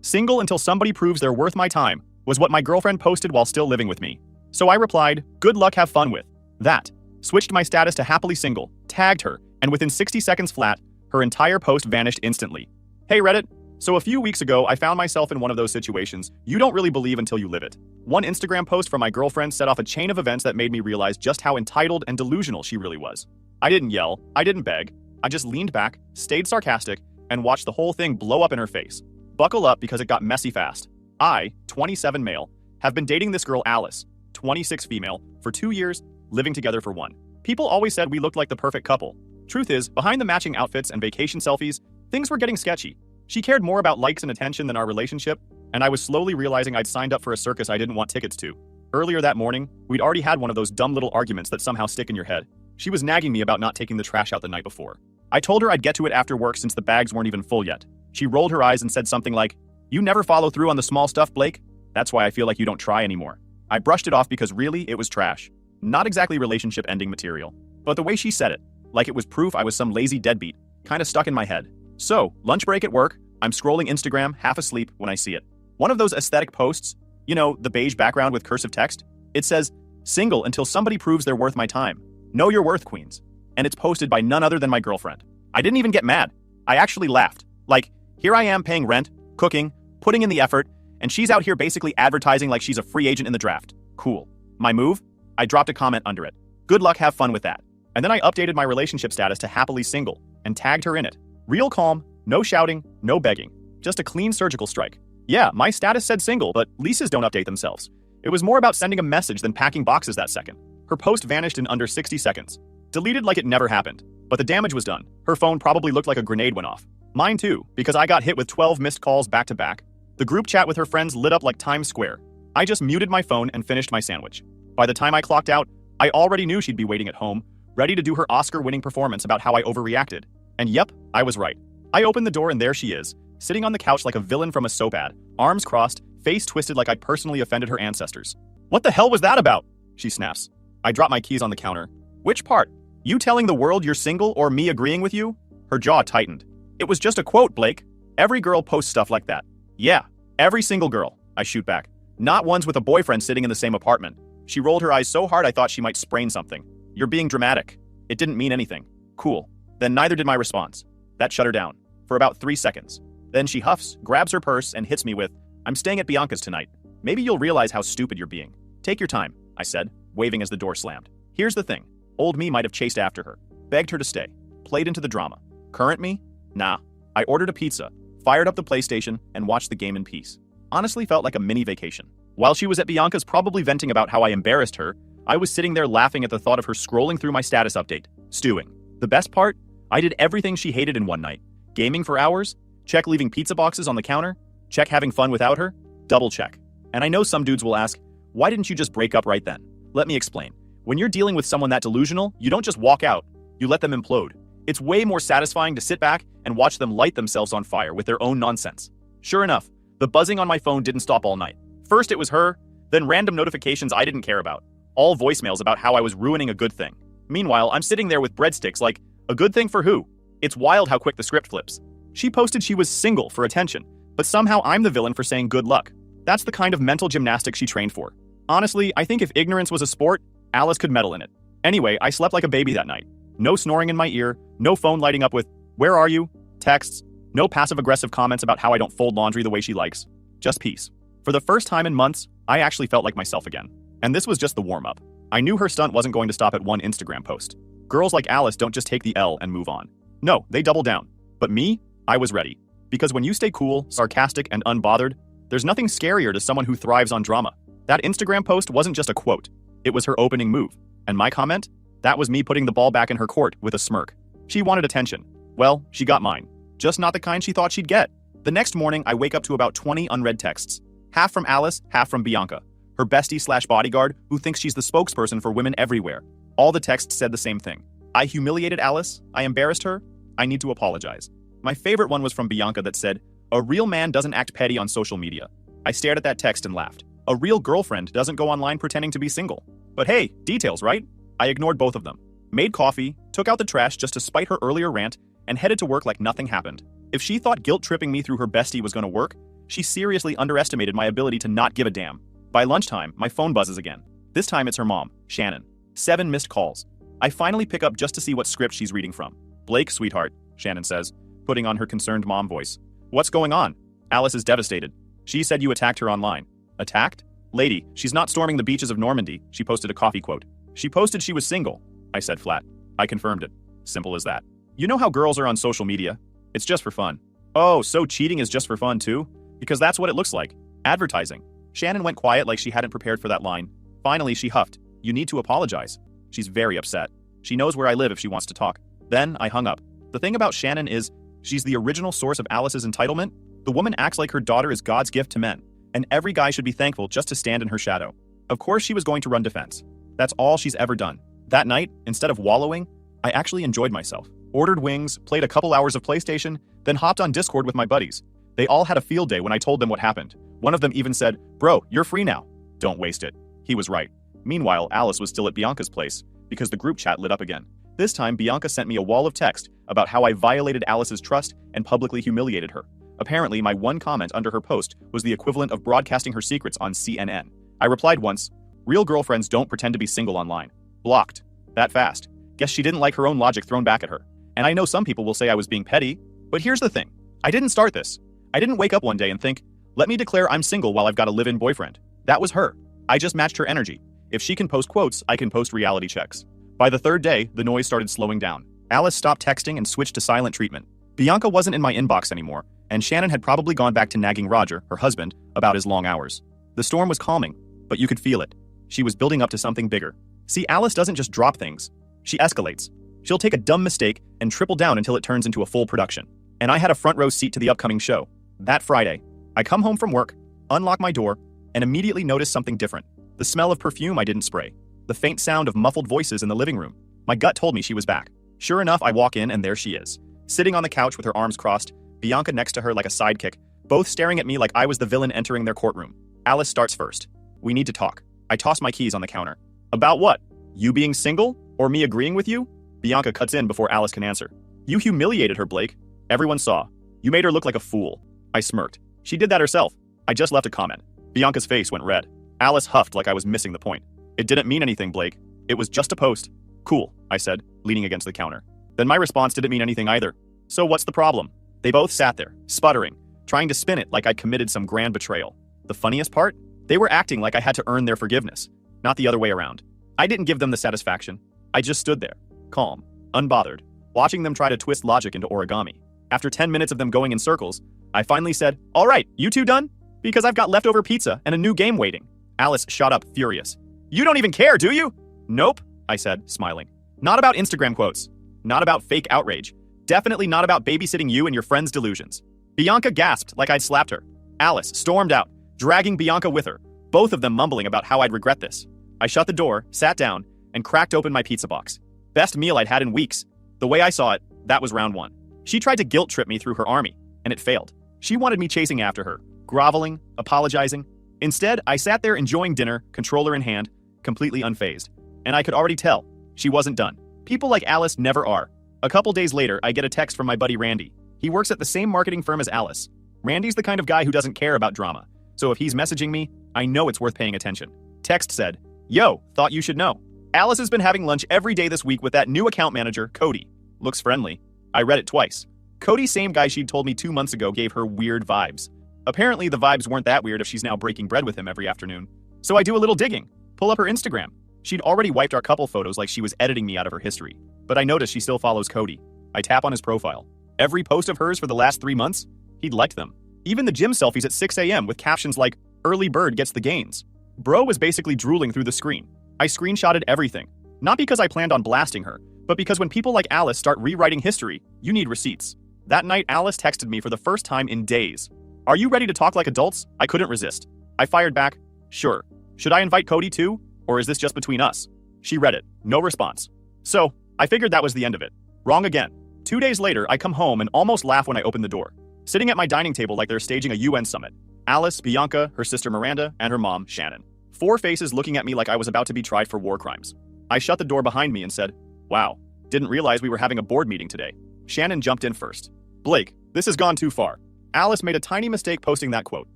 Single until somebody proves they're worth my time, was what my girlfriend posted while still living with me. So I replied, good luck, have fun with that. Switched my status to happily single, tagged her, and within 60 seconds flat, her entire post vanished instantly. Hey Reddit, so a few weeks ago I found myself in one of those situations you don't really believe until you live it. One Instagram post from my girlfriend set off a chain of events that made me realize just how entitled and delusional she really was. I didn't yell, I didn't beg, I just leaned back, stayed sarcastic, and watched the whole thing blow up in her face. Buckle up because it got messy fast. I, 27 male, have been dating this girl Alice, 26 female, for 2 years, living together for 1. People always said we looked like the perfect couple. Truth is, behind the matching outfits and vacation selfies, things were getting sketchy. She cared more about likes and attention than our relationship, and I was slowly realizing I'd signed up for a circus I didn't want tickets to. Earlier that morning, we'd already had one of those dumb little arguments that somehow stick in your head. She was nagging me about not taking the trash out the night before. I told her I'd get to it after work since the bags weren't even full yet. She rolled her eyes and said something like, "You never follow through on the small stuff, Blake? That's why I feel like you don't try anymore." I brushed it off because really, it was trash. Not exactly relationship-ending material. But the way she said it, like it was proof I was some lazy deadbeat, kinda stuck in my head. So, lunch break at work, I'm scrolling Instagram, half asleep, when I see it. One of those aesthetic posts, you know, the beige background with cursive text. It says, "Single until somebody proves they're worth my time. Know your worth, queens." And it's posted by none other than my girlfriend. I didn't even get mad. I actually laughed. Like, here I am paying rent, cooking, putting in the effort, and she's out here basically advertising like she's a free agent in the draft. Cool. My move? I dropped a comment under it. Good luck, have fun with that. And then I updated my relationship status to happily single and tagged her in it. Real calm, no shouting, no begging. Just a clean surgical strike. Yeah, my status said single, but leases don't update themselves. It was more about sending a message than packing boxes that second. Her post vanished in under 60 seconds. Deleted like it never happened. But the damage was done. Her phone probably looked like a grenade went off. Mine too, because I got hit with 12 missed calls back to back. The group chat with her friends lit up like Times Square. I just muted my phone and finished my sandwich. By the time I clocked out, I already knew she'd be waiting at home, ready to do her Oscar-winning performance about how I overreacted. And yep, I was right. I opened the door and there she is, sitting on the couch like a villain from a soap ad, arms crossed, face twisted like I'd personally offended her ancestors. "What the hell was that about?" she snaps. I drop my keys on the counter. "Which part? You telling the world you're single or me agreeing with you?" Her jaw tightened. "It was just a quote, Blake. Every girl posts stuff like that." "Yeah, every single girl," I shoot back. "Not ones with a boyfriend sitting in the same apartment." She rolled her eyes so hard I thought she might sprain something. "You're being dramatic." It didn't mean anything. Cool. Then neither did my response. That shut her down. For about 3 seconds. Then she huffs, grabs her purse, and hits me with, "I'm staying at Bianca's tonight. Maybe you'll realize how stupid you're being." "Take your time," I said, waving as the door slammed. Here's the thing. Old me might have chased after her, begged her to stay, played into the drama. Current me? Nah. I ordered a pizza, fired up the PlayStation, and watched the game in peace. Honestly felt like a mini vacation. While she was at Bianca's probably venting about how I embarrassed her, I was sitting there laughing at the thought of her scrolling through my status update, stewing. The best part? I did everything she hated in one night. Gaming for hours, check leaving pizza boxes on the counter, check having fun without her, double check. And I know some dudes will ask, why didn't you just break up right then? Let me explain. When you're dealing with someone that delusional, you don't just walk out, you let them implode. It's way more satisfying to sit back and watch them light themselves on fire with their own nonsense. Sure enough, the buzzing on my phone didn't stop all night. First it was her, then random notifications I didn't care about. All voicemails about how I was ruining a good thing. Meanwhile, I'm sitting there with breadsticks like, a good thing for who? It's wild how quick the script flips. She posted she was single for attention, but somehow I'm the villain for saying good luck. That's the kind of mental gymnastics she trained for. Honestly, I think if ignorance was a sport, Alice could medal in it. Anyway, I slept like a baby that night. No snoring in my ear, no phone lighting up with, "Where are you?" texts, no passive-aggressive comments about how I don't fold laundry the way she likes. Just peace. For the first time in months, I actually felt like myself again. And this was just the warm-up. I knew her stunt wasn't going to stop at one Instagram post. Girls like Alice don't just take the L and move on. No, they double down. But me? I was ready. Because when you stay cool, sarcastic, and unbothered, there's nothing scarier to someone who thrives on drama. That Instagram post wasn't just a quote. It was her opening move. And my comment? That was me putting the ball back in her court with a smirk. She wanted attention. Well, she got mine. Just not the kind she thought she'd get. The next morning, I wake up to about 20 unread texts. Half from Alice, half from Bianca, her bestie/bodyguard who thinks she's the spokesperson for women everywhere. All the texts said the same thing. I humiliated Alice. I embarrassed her. I need to apologize. My favorite one was from Bianca that said, "A real man doesn't act petty on social media." I stared at that text and laughed. A real girlfriend doesn't go online pretending to be single. But hey, details, right? I ignored both of them. Made coffee, took out the trash just to spite her earlier rant, and headed to work like nothing happened. If she thought guilt-tripping me through her bestie was gonna work, She seriously underestimated my ability to not give a damn. By lunchtime, my phone buzzes again. This time it's her mom, Shannon. 7 missed calls. I finally pick up just to see what script she's reading from. "Blake, sweetheart," Shannon says, putting on her concerned mom voice. "What's going on?" Alice is devastated. "She said you attacked her online." "Attacked?" "Lady, she's not storming the beaches of Normandy," she posted a coffee quote. "She posted she was single," I said flat. I confirmed it. Simple as that. You know how girls are on social media? It's just for fun. "Oh, so cheating is just for fun too?" "Because that's what it looks like. Advertising." Shannon went quiet like she hadn't prepared for that line. Finally, she huffed. "You need to apologize." She's very upset. She knows where I live if she wants to talk. Then I hung up. The thing about Shannon is, she's the original source of Alice's entitlement. The woman acts like her daughter is God's gift to men, and every guy should be thankful just to stand in her shadow. Of course she was going to run defense. That's all she's ever done. That night, instead of wallowing, I actually enjoyed myself. Ordered wings, played a couple hours of PlayStation, then hopped on Discord with my buddies. They all had a field day when I told them what happened. One of them even said, "Bro, you're free now." Don't waste it. He was right. Meanwhile, Alice was still at Bianca's place, because the group chat lit up again. This time, Bianca sent me a wall of text about how I violated Alice's trust and publicly humiliated her. Apparently, my one comment under her post was the equivalent of broadcasting her secrets on CNN. I replied once, "Real girlfriends don't pretend to be single online." Blocked. That fast. Guess she didn't like her own logic thrown back at her. And I know some people will say I was being petty, but here's the thing. I didn't start this. I didn't wake up one day and think, "Let me declare I'm single while I've got a live-in boyfriend." That was her. I just matched her energy. If she can post quotes, I can post reality checks. By the third day, the noise started slowing down. Alice stopped texting and switched to silent treatment. Bianca wasn't in my inbox anymore, and Shannon had probably gone back to nagging Roger, her husband, about his long hours. The storm was calming, but you could feel it. She was building up to something bigger. See, Alice doesn't just drop things. She escalates. She'll take a dumb mistake and triple down until it turns into a full production. And I had a front row seat to the upcoming show. That Friday, I come home from work, unlock my door, and immediately notice something different. The smell of perfume I didn't spray. The faint sound of muffled voices in the living room. My gut told me she was back. Sure enough, I walk in and there she is. Sitting on the couch with her arms crossed, Bianca next to her like a sidekick, both staring at me like I was the villain entering their courtroom. Alice starts first. "We need to talk." I toss my keys on the counter. "About what? You being single? Or me agreeing with you?" Bianca cuts in before Alice can answer. "You humiliated her, Blake. Everyone saw. You made her look like a fool." I smirked. "She did that herself. I just left a comment." Bianca's face went red. Alice huffed like I was missing the point. "It didn't mean anything, Blake. It was just a post." "Cool," I said, leaning against the counter. Then my response didn't mean anything either. "So what's the problem?" They both sat there, sputtering, trying to spin it like I'd committed some grand betrayal. The funniest part? They were acting like I had to earn their forgiveness, not the other way around. I didn't give them the satisfaction. I just stood there, calm, unbothered, watching them try to twist logic into origami. After 10 minutes of them going in circles, I finally said, "All right, you two done? Because I've got leftover pizza and a new game waiting." Alice shot up, furious. "You don't even care, do you?" "Nope," I said, smiling. "Not about Instagram quotes. Not about fake outrage. Definitely not about babysitting you and your friends' delusions." Bianca gasped like I'd slapped her. Alice stormed out, dragging Bianca with her, both of them mumbling about how I'd regret this. I shut the door, sat down, and cracked open my pizza box. Best meal I'd had in weeks. The way I saw it, that was round one. She tried to guilt trip me through her army, and it failed. She wanted me chasing after her, groveling, apologizing. Instead, I sat there enjoying dinner, controller in hand, completely unfazed. And I could already tell, she wasn't done. People like Alice never are. A couple days later, I get a text from my buddy Randy. He works at the same marketing firm as Alice. Randy's the kind of guy who doesn't care about drama, so if he's messaging me, I know it's worth paying attention. Text said, "Yo, thought you should know. Alice has been having lunch every day this week with that new account manager, Cody. Looks friendly." I read it twice. Cody, same guy she'd told me 2 months ago, gave her weird vibes. Apparently, the vibes weren't that weird if she's now breaking bread with him every afternoon. So I do a little digging, pull up her Instagram. She'd already wiped our couple photos like she was editing me out of her history. But I noticed she still follows Cody. I tap on his profile. Every post of hers for the last 3 months, he'd liked them. Even the gym selfies at 6 a.m. with captions like, "Early bird gets the gains." Bro was basically drooling through the screen. I screenshotted everything. Not because I planned on blasting her, but because when people like Alice start rewriting history, you need receipts. That night, Alice texted me for the first time in days. "Are you ready to talk like adults?" I couldn't resist. I fired back, "Sure. Should I invite Cody too? Or is this just between us?" She read it. No response. So, I figured that was the end of it. Wrong again. 2 days later, I come home and almost laugh when I open the door. Sitting at my dining table like they're staging a UN summit. Alice, Bianca, her sister Miranda, and her mom, Shannon. 4 faces looking at me like I was about to be tried for war crimes. I shut the door behind me and said, "Wow, didn't realize we were having a board meeting today." Shannon jumped in first. "Blake, this has gone too far. Alice made a tiny mistake posting that quote.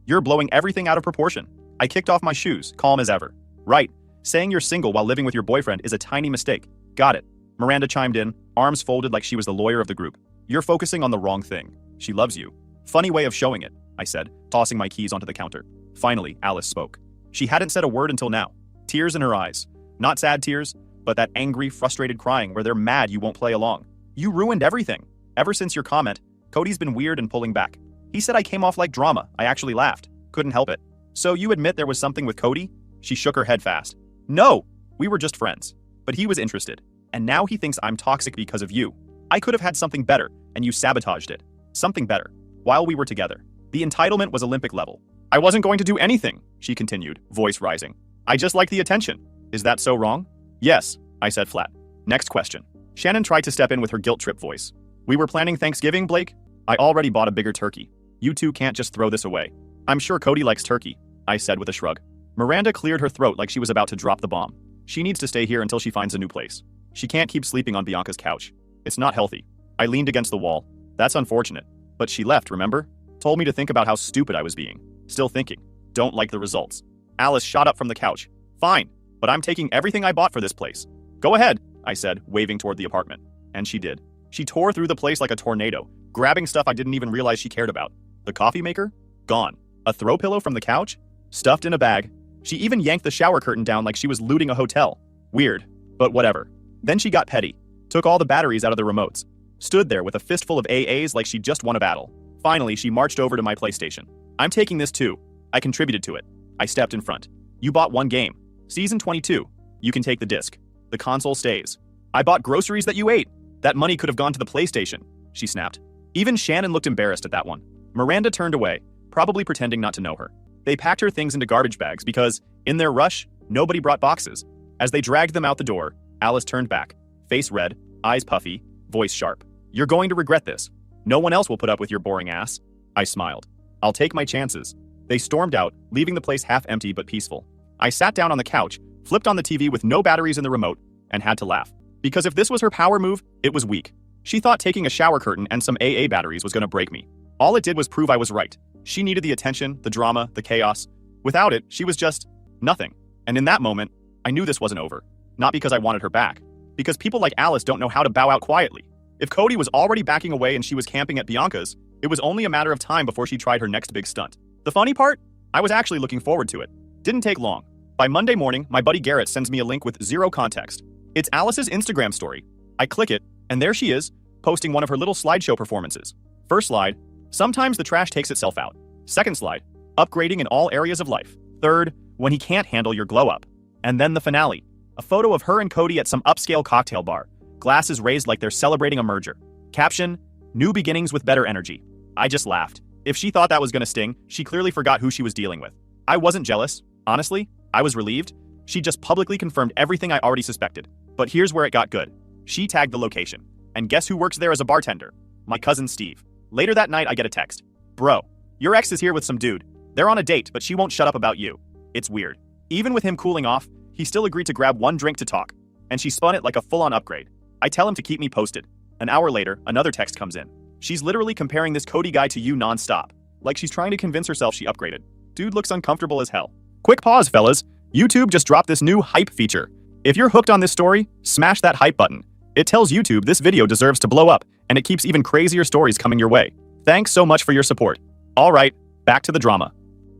You're blowing everything out of proportion. I kicked off my shoes, calm as ever. Right. Saying you're single while living with your boyfriend is a tiny mistake. Got it. Miranda chimed in, arms folded like she was the lawyer of the group. You're focusing on the wrong thing. She loves you. Funny way of showing it, I said, tossing my keys onto the counter. Finally, Alice spoke. She hadn't said a word until now. Tears in her eyes. Not sad tears, but that angry, frustrated crying where they're mad you won't play along. You ruined everything. Ever since your comment, Cody's been weird and pulling back. He said I came off like drama. I actually laughed. Couldn't help it. So you admit there was something with Cody? She shook her head fast. No, we were just friends. But he was interested. And now he thinks I'm toxic because of you. I could have had something better, and you sabotaged it. Something better. While we were together. The entitlement was Olympic level. I wasn't going to do anything, she continued, voice rising. I just like the attention. Is that so wrong? Yes, I said flat. Next question. Shannon tried to step in with her guilt trip voice. We were planning Thanksgiving, Blake? I already bought a bigger turkey. You two can't just throw this away. I'm sure Cody likes turkey, I said with a shrug. Miranda cleared her throat like she was about to drop the bomb. She needs to stay here until she finds a new place. She can't keep sleeping on Bianca's couch. It's not healthy. I leaned against the wall. That's unfortunate. But she left, remember? Told me to think about how stupid I was being. Still thinking. Don't like the results. Alice shot up from the couch. Fine, but I'm taking everything I bought for this place. Go ahead, I said, waving toward the apartment. And she did. She tore through the place like a tornado, grabbing stuff I didn't even realize she cared about. The coffee maker? Gone. A throw pillow from the couch? Stuffed in a bag. She even yanked the shower curtain down like she was looting a hotel. Weird, but whatever. Then she got petty. Took all the batteries out of the remotes. Stood there with a fistful of AAs like she just won a battle. Finally, she marched over to my PlayStation. I'm taking this too. I contributed to it. I stepped in front. You bought one game. Season 22. You can take the disc. The console stays. I bought groceries that you ate. That money could have gone to the PlayStation, she snapped. Even Shannon looked embarrassed at that one. Miranda turned away, probably pretending not to know her. They packed her things into garbage bags because, in their rush, nobody brought boxes. As they dragged them out the door, Alice turned back, face red, eyes puffy, voice sharp. You're going to regret this. No one else will put up with your boring ass. I smiled. I'll take my chances. They stormed out, leaving the place half empty but peaceful. I sat down on the couch, flipped on the TV with no batteries in the remote, and had to laugh. Because if this was her power move, it was weak. She thought taking a shower curtain and some AA batteries was going to break me. All it did was prove I was right. She needed the attention, the drama, the chaos. Without it, she was just nothing. And in that moment, I knew this wasn't over. Not because I wanted her back. Because people like Alice don't know how to bow out quietly. If Cody was already backing away and she was camping at Bianca's, it was only a matter of time before she tried her next big stunt. The funny part? I was actually looking forward to it. Didn't take long. By Monday morning, my buddy Garrett sends me a link with zero context. It's Alice's Instagram story. I click it, and there she is, posting one of her little slideshow performances. First slide, sometimes the trash takes itself out. Second slide, upgrading in all areas of life. Third, when he can't handle your glow up. And then the finale, a photo of her and Cody at some upscale cocktail bar, glasses raised like they're celebrating a merger. Caption, new beginnings with better energy. I just laughed. If she thought that was gonna sting, she clearly forgot who she was dealing with. I wasn't jealous, honestly. I was relieved. She just publicly confirmed everything I already suspected. But here's where it got good. She tagged the location. And guess who works there as a bartender? My cousin Steve. Later that night, I get a text. Bro, your ex is here with some dude. They're on a date, but she won't shut up about you. It's weird. Even with him cooling off, he still agreed to grab one drink to talk. And she spun it like a full-on upgrade. I tell him to keep me posted. An hour later, another text comes in. She's literally comparing this Cody guy to you nonstop. Like she's trying to convince herself she upgraded. Dude looks uncomfortable as hell. Quick pause, fellas. YouTube just dropped this new hype feature. If you're hooked on this story, smash that hype button. It tells YouTube this video deserves to blow up, and it keeps even crazier stories coming your way. Thanks so much for your support. All right, back to the drama.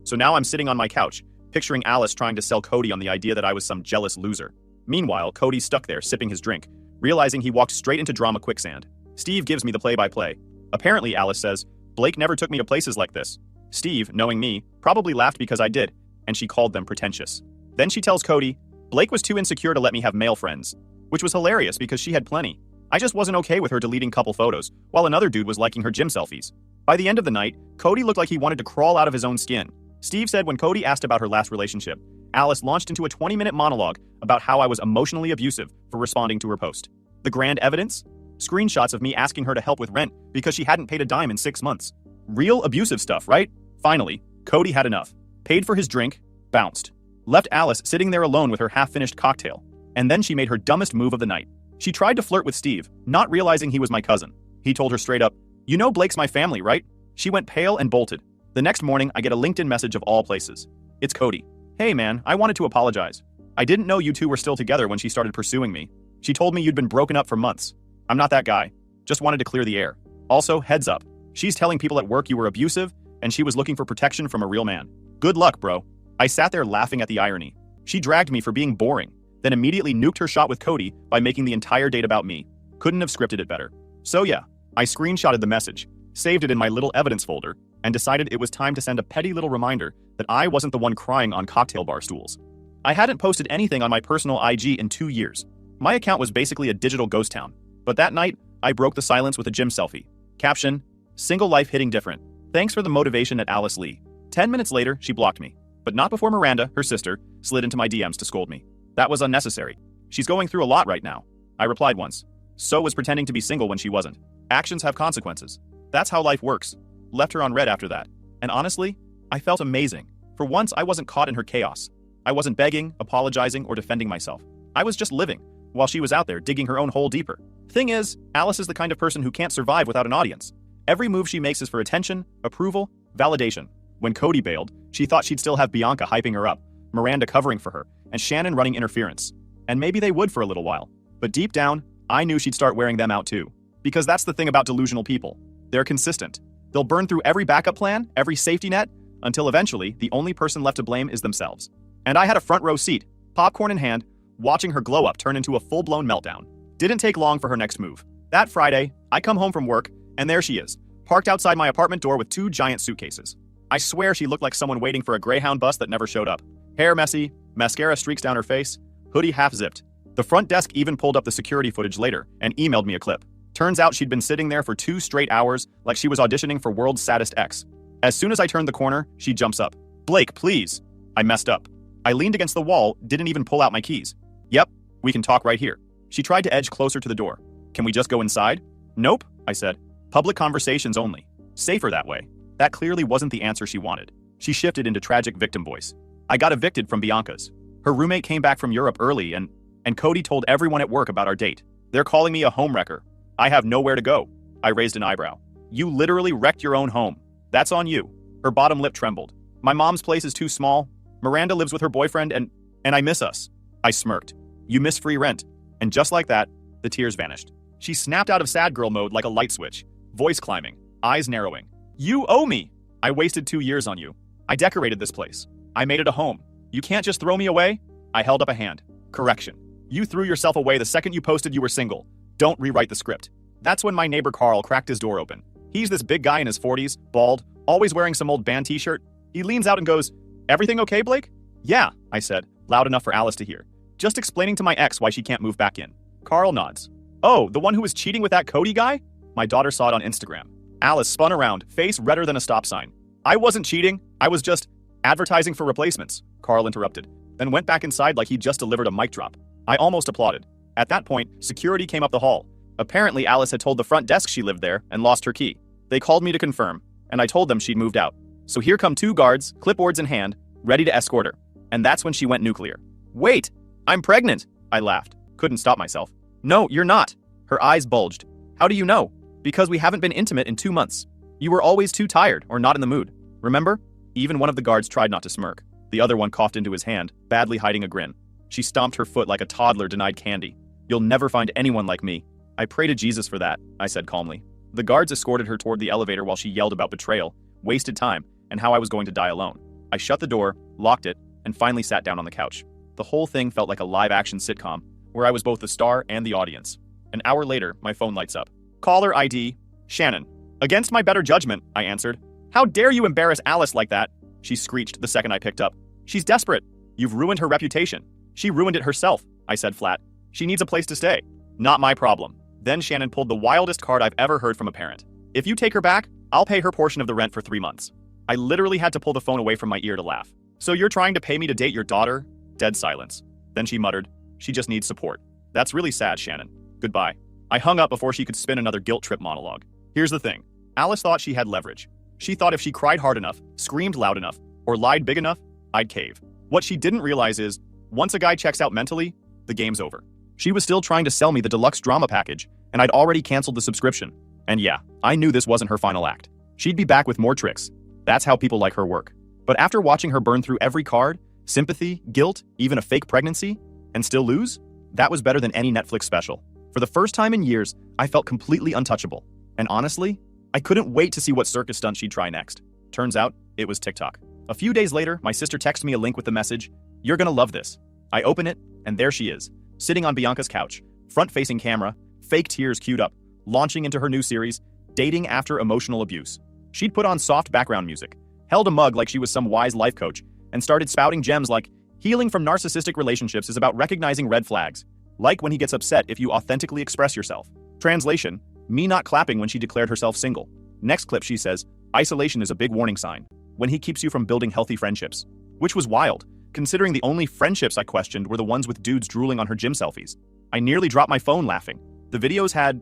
So now I'm sitting on my couch, picturing Alice trying to sell Cody on the idea that I was some jealous loser. Meanwhile, Cody's stuck there sipping his drink, realizing he walked straight into drama quicksand. Steve gives me the play-by-play. Apparently, Alice says, Blake never took me to places like this. Steve, knowing me, probably laughed because I did, and she called them pretentious. Then she tells Cody, Blake was too insecure to let me have male friends, which was hilarious because she had plenty. I just wasn't okay with her deleting couple photos, while another dude was liking her gym selfies. By the end of the night, Cody looked like he wanted to crawl out of his own skin. Steve said when Cody asked about her last relationship, Alice launched into a 20-minute monologue about how I was emotionally abusive for responding to her post. The grand evidence? Screenshots of me asking her to help with rent because she hadn't paid a dime in 6 months. Real abusive stuff, right? Finally, Cody had enough. Paid for his drink, bounced. Left Alice sitting there alone with her half-finished cocktail. And then she made her dumbest move of the night. She tried to flirt with Steve, not realizing he was my cousin. He told her straight up, You know Blake's my family, right? She went pale and bolted. The next morning, I get a LinkedIn message of all places. It's Cody. Hey man, I wanted to apologize. I didn't know you two were still together when she started pursuing me. She told me you'd been broken up for months. I'm not that guy. Just wanted to clear the air. Also, heads up. She's telling people at work you were abusive, and she was looking for protection from a real man. Good luck, bro. I sat there laughing at the irony. She dragged me for being boring, then immediately nuked her shot with Cody by making the entire date about me. Couldn't have scripted it better. So yeah, I screenshotted the message, saved it in my little evidence folder, and decided it was time to send a petty little reminder that I wasn't the one crying on cocktail bar stools. I hadn't posted anything on my personal IG in 2 years. My account was basically a digital ghost town. But that night, I broke the silence with a gym selfie. Caption, single life hitting different. Thanks for the motivation at Alice Lee. 10 minutes later, she blocked me. But not before Miranda, her sister, slid into my DMs to scold me. That was unnecessary. She's going through a lot right now. I replied once. So was pretending to be single when she wasn't. Actions have consequences. That's how life works. Left her on red after that. And honestly, I felt amazing. For once, I wasn't caught in her chaos. I wasn't begging, apologizing, or defending myself. I was just living, while she was out there digging her own hole deeper. Thing is, Alice is the kind of person who can't survive without an audience. Every move she makes is for attention, approval, validation. When Cody bailed, she thought she'd still have Bianca hyping her up, Miranda covering for her, and Shannon running interference. And maybe they would for a little while. But deep down, I knew she'd start wearing them out too. Because that's the thing about delusional people. They're consistent. They'll burn through every backup plan, every safety net, until eventually the only person left to blame is themselves. And I had a front row seat, popcorn in hand, watching her glow up turn into a full-blown meltdown. Didn't take long for her next move. That Friday, I come home from work, and there she is, parked outside my apartment door with 2 giant suitcases. I swear she looked like someone waiting for a Greyhound bus that never showed up. Hair messy, mascara streaks down her face, hoodie half-zipped. The front desk even pulled up the security footage later and emailed me a clip. Turns out she'd been sitting there for 2 straight hours like she was auditioning for World's Saddest Ex. As soon as I turned the corner, she jumps up. Blake, please. I messed up. I leaned against the wall, didn't even pull out my keys. Yep, we can talk right here. She tried to edge closer to the door. Can we just go inside? Nope, I said. Public conversations only. Safer that way. That clearly wasn't the answer she wanted. She shifted into tragic victim voice. I got evicted from Bianca's. Her roommate came back from Europe early and Cody told everyone at work about our date. They're calling me a homewrecker. I have nowhere to go. I raised an eyebrow. You literally wrecked your own home. That's on you. Her bottom lip trembled. My mom's place is too small. Miranda lives with her boyfriend and I miss us. I smirked. You miss free rent. And just like that, the tears vanished. She snapped out of sad girl mode like a light switch, voice climbing, eyes narrowing. You owe me. I wasted 2 years on you. I decorated this place. I made it a home. You can't just throw me away. I held up a hand. Correction. You threw yourself away the second you posted you were single. Don't rewrite the script. That's when my neighbor Carl cracked his door open. He's this big guy in his 40s, bald, always wearing some old band t-shirt. He leans out and goes, "Everything okay, Blake?" "Yeah," I said, loud enough for Alice to hear. "Just explaining to my ex why she can't move back in." Carl nods. "Oh, the one who was cheating with that Cody guy?" My daughter saw it on Instagram. Alice spun around, face redder than a stop sign. "I wasn't cheating. I was just advertising for replacements," Carl interrupted, then went back inside like he just delivered a mic drop. I almost applauded. At that point, security came up the hall. Apparently, Alice had told the front desk she lived there and lost her key. They called me to confirm, and I told them she'd moved out. So here come 2 guards, clipboards in hand, ready to escort her. And that's when she went nuclear. "Wait, I'm pregnant," I laughed. Couldn't stop myself. "No, you're not." Her eyes bulged. "How do you know?" "Because we haven't been intimate in 2 months. You were always too tired or not in the mood. Remember?" Even one of the guards tried not to smirk. The other one coughed into his hand, badly hiding a grin. She stomped her foot like a toddler denied candy. "You'll never find anyone like me." "I pray to Jesus for that," I said calmly. The guards escorted her toward the elevator while she yelled about betrayal, wasted time, and how I was going to die alone. I shut the door, locked it, and finally sat down on the couch. The whole thing felt like a live-action sitcom, where I was both the star and the audience. An hour later, my phone lights up. Caller ID, Shannon. "Against my better judgment," I answered. "How dare you embarrass Alice like that?" She screeched the second I picked up. "She's desperate. You've ruined her reputation." "She ruined it herself," I said flat. "She needs a place to stay." "Not my problem." Then Shannon pulled the wildest card I've ever heard from a parent. "If you take her back, I'll pay her portion of the rent for 3 months." I literally had to pull the phone away from my ear to laugh. "So you're trying to pay me to date your daughter?" Dead silence. Then she muttered, "She just needs support." "That's really sad, Shannon. Goodbye." I hung up before she could spin another guilt trip monologue. Here's the thing. Alice thought she had leverage. She thought if she cried hard enough, screamed loud enough, or lied big enough, I'd cave. What she didn't realize is, once a guy checks out mentally, the game's over. She was still trying to sell me the deluxe drama package, and I'd already canceled the subscription. And yeah, I knew this wasn't her final act. She'd be back with more tricks. That's how people like her work. But after watching her burn through every card, sympathy, guilt, even a fake pregnancy, and still lose, that was better than any Netflix special. For the first time in years, I felt completely untouchable. And honestly, I couldn't wait to see what circus stunt she'd try next. Turns out, it was TikTok. A few days later, my sister texted me a link with the message, "You're gonna love this." I open it, and there she is, sitting on Bianca's couch, front-facing camera, fake tears queued up, launching into her new series, Dating After Emotional Abuse. She'd put on soft background music, held a mug like she was some wise life coach, and started spouting gems like, "Healing from narcissistic relationships is about recognizing red flags. Like when he gets upset if you authentically express yourself." Translation, me not clapping when she declared herself single. Next clip she says, "Isolation is a big warning sign. When he keeps you from building healthy friendships." Which was wild, considering the only friendships I questioned were the ones with dudes drooling on her gym selfies. I nearly dropped my phone laughing. The videos had,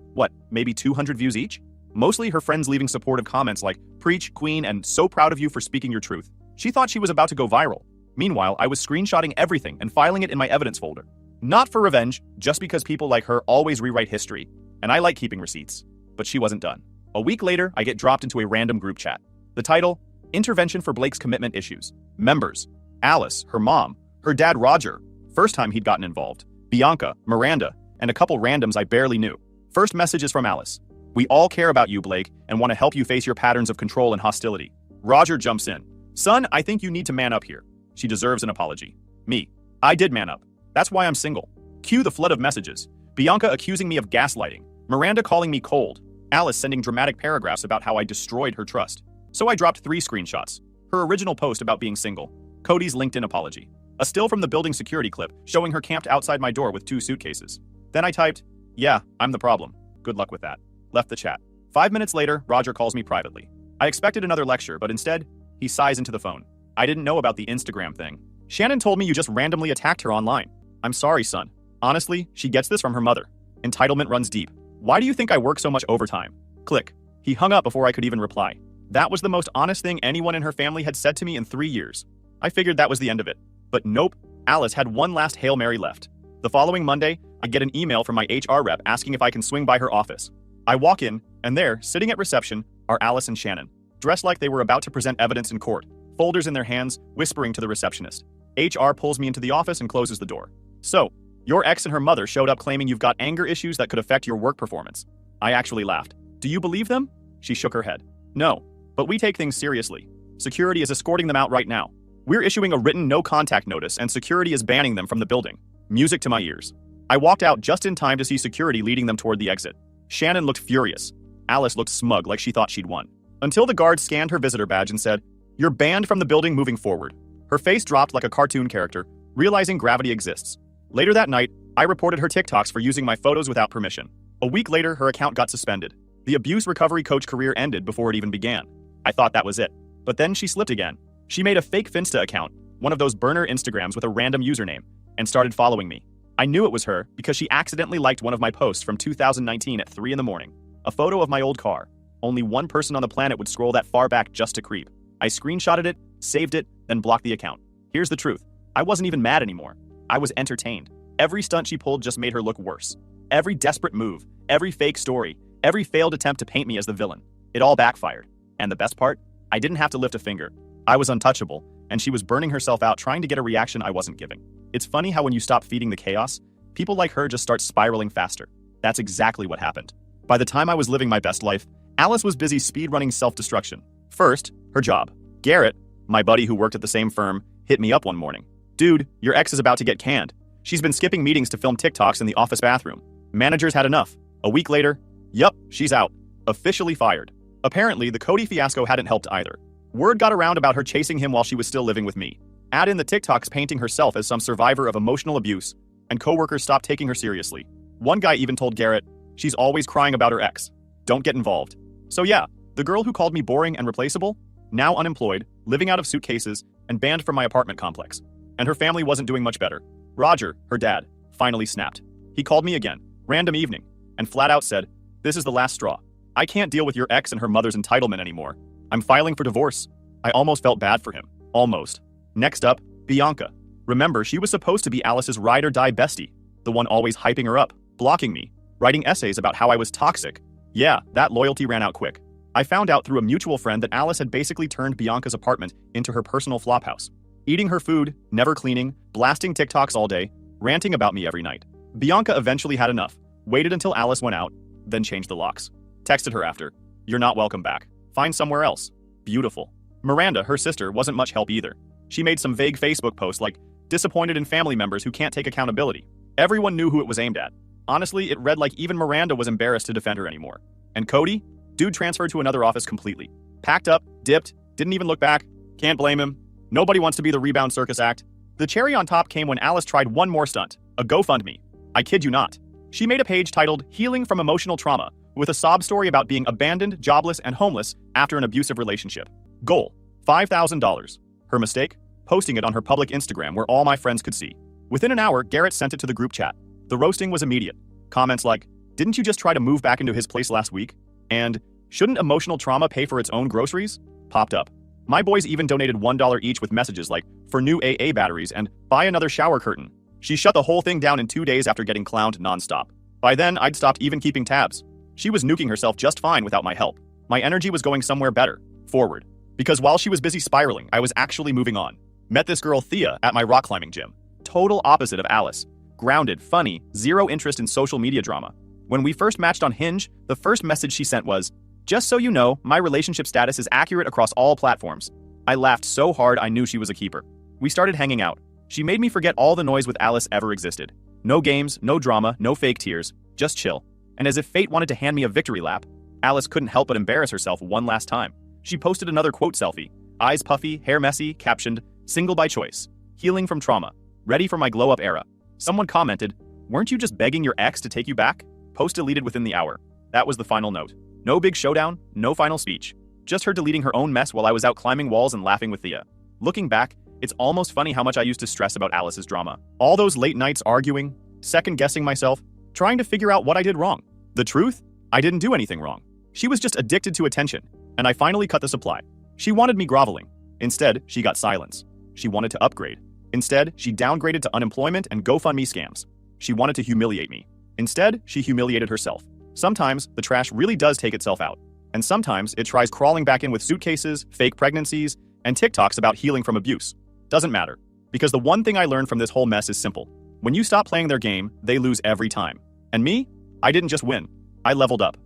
maybe 200 views each? Mostly her friends leaving supportive comments like, "Preach, queen," and "So proud of you for speaking your truth." She thought she was about to go viral. Meanwhile, I was screenshotting everything and filing it in my evidence folder. Not for revenge, just because people like her always rewrite history, and I like keeping receipts. But she wasn't done. A week later, I get dropped into a random group chat. The title, Intervention for Blake's Commitment Issues. Members, Alice, her mom, her dad Roger, first time he'd gotten involved, Bianca, Miranda, and a couple randoms I barely knew. First message is from Alice. "We all care about you, Blake, and want to help you face your patterns of control and hostility." Roger jumps in. "Son, I think you need to man up here. She deserves an apology." Me. "I did man up. That's why I'm single." Cue the flood of messages. Bianca accusing me of gaslighting. Miranda calling me cold. Alice sending dramatic paragraphs about how I destroyed her trust. So I dropped 3 screenshots. Her original post about being single. Cody's LinkedIn apology. A still from the building security clip showing her camped outside my door with 2 suitcases. Then I typed, "Yeah, I'm the problem. Good luck with that." Left the chat. 5 minutes later, Roger calls me privately. I expected another lecture, but instead, he sighs into the phone. "I didn't know about the Instagram thing. Shannon told me you just randomly attacked her online. I'm sorry, son. Honestly, she gets this from her mother. Entitlement runs deep. Why do you think I work so much overtime?" Click. He hung up before I could even reply. That was the most honest thing anyone in her family had said to me in 3 years. I figured that was the end of it. But nope, Alice had one last Hail Mary left. The following Monday, I get an email from my HR rep asking if I can swing by her office. I walk in, and there, sitting at reception, are Alice and Shannon, dressed like they were about to present evidence in court, folders in their hands, whispering to the receptionist. HR pulls me into the office and closes the door. "So, your ex and her mother showed up claiming you've got anger issues that could affect your work performance." I actually laughed. "Do you believe them?" She shook her head. "No, but we take things seriously. Security is escorting them out right now. We're issuing a written no-contact notice and security is banning them from the building." Music to my ears. I walked out just in time to see security leading them toward the exit. Shannon looked furious. Alice looked smug like she thought she'd won. Until the guard scanned her visitor badge and said, "You're banned from the building moving forward." Her face dropped like a cartoon character, realizing gravity exists. Later that night, I reported her TikToks for using my photos without permission. A week later, her account got suspended. The abuse recovery coach career ended before it even began. I thought that was it. But then she slipped again. She made a fake Finsta account, one of those burner Instagrams with a random username, and started following me. I knew it was her because she accidentally liked one of my posts from 2019 at 3 in the morning. A photo of my old car. Only one person on the planet would scroll that far back just to creep. I screenshotted it, saved it, then blocked the account. Here's the truth. I wasn't even mad anymore. I was entertained. Every stunt she pulled just made her look worse. Every desperate move, every fake story, every failed attempt to paint me as the villain. It all backfired. And the best part? I didn't have to lift a finger. I was untouchable, and she was burning herself out trying to get a reaction I wasn't giving. It's funny how when you stop feeding the chaos, people like her just start spiraling faster. That's exactly what happened. By the time I was living my best life, Alice was busy speedrunning self-destruction. First, her job. Garrett, my buddy who worked at the same firm, hit me up one morning. "Dude, your ex is about to get canned. She's been skipping meetings to film TikToks in the office bathroom. Managers had enough." A week later, yup, she's out. Officially fired. Apparently, the Cody fiasco hadn't helped either. Word got around about her chasing him while she was still living with me. Add in the TikToks painting herself as some survivor of emotional abuse, and coworkers stopped taking her seriously. One guy even told Garrett, "She's always crying about her ex. Don't get involved." So yeah, the girl who called me boring and replaceable, now unemployed, living out of suitcases, and banned from my apartment complex. And her family wasn't doing much better. Roger, her dad, finally snapped. He called me again, random evening, and flat out said, "This is the last straw. I can't deal with your ex and her mother's entitlement anymore. I'm filing for divorce." I almost felt bad for him. Almost. Next up, Bianca. Remember, she was supposed to be Alice's ride or die bestie, the one always hyping her up, blocking me, writing essays about how I was toxic. Yeah, that loyalty ran out quick. I found out through a mutual friend that Alice had basically turned Bianca's apartment into her personal flophouse. Eating her food, never cleaning, blasting TikToks all day, ranting about me every night. Bianca eventually had enough, waited until Alice went out, then changed the locks. Texted her after, "You're not welcome back. Find somewhere else." Beautiful. Miranda, her sister, wasn't much help either. She made some vague Facebook posts like, disappointed in family members who can't take accountability. Everyone knew who it was aimed at. Honestly, it read like even Miranda was embarrassed to defend her anymore. And Cody? Dude transferred to another office completely. Packed up, dipped, didn't even look back. Can't blame him. Nobody wants to be the rebound circus act. The cherry on top came when Alice tried one more stunt, a GoFundMe. I kid you not. She made a page titled Healing from Emotional Trauma, with a sob story about being abandoned, jobless, and homeless after an abusive relationship. Goal, $5,000. Her mistake? Posting it on her public Instagram where all my friends could see. Within an hour, Garrett sent it to the group chat. The roasting was immediate. Comments like, "Didn't you just try to move back into his place last week?" And, "Shouldn't emotional trauma pay for its own groceries?" popped up. My boys even donated $1 each with messages like, "For new AA batteries," and "Buy another shower curtain." She shut the whole thing down in 2 days after getting clowned nonstop. By then, I'd stopped even keeping tabs. She was nuking herself just fine without my help. My energy was going somewhere better, forward. Because while she was busy spiraling, I was actually moving on. Met this girl Thea at my rock climbing gym. Total opposite of Alice. Grounded, funny, zero interest in social media drama. When we first matched on Hinge, the first message she sent was, "Just so you know, my relationship status is accurate across all platforms." I laughed so hard I knew she was a keeper. We started hanging out. She made me forget all the noise with Alice ever existed. No games, no drama, no fake tears, just chill. And as if fate wanted to hand me a victory lap, Alice couldn't help but embarrass herself one last time. She posted another quote selfie, eyes puffy, hair messy, captioned, "Single by choice. Healing from trauma. Ready for my glow-up era." Someone commented, "Weren't you just begging your ex to take you back?" Post deleted within the hour. That was the final note. No big showdown, no final speech. Just her deleting her own mess while I was out climbing walls and laughing with Thea. Looking back, it's almost funny how much I used to stress about Alice's drama. All those late nights arguing, second-guessing myself, trying to figure out what I did wrong. The truth? I didn't do anything wrong. She was just addicted to attention, and I finally cut the supply. She wanted me groveling. Instead, she got silence. She wanted to upgrade. Instead, she downgraded to unemployment and GoFundMe scams. She wanted to humiliate me. Instead, she humiliated herself. Sometimes, the trash really does take itself out. And sometimes, it tries crawling back in with suitcases, fake pregnancies, and TikToks about healing from abuse. Doesn't matter. Because the one thing I learned from this whole mess is simple. When you stop playing their game, they lose every time. And me? I didn't just win. I leveled up.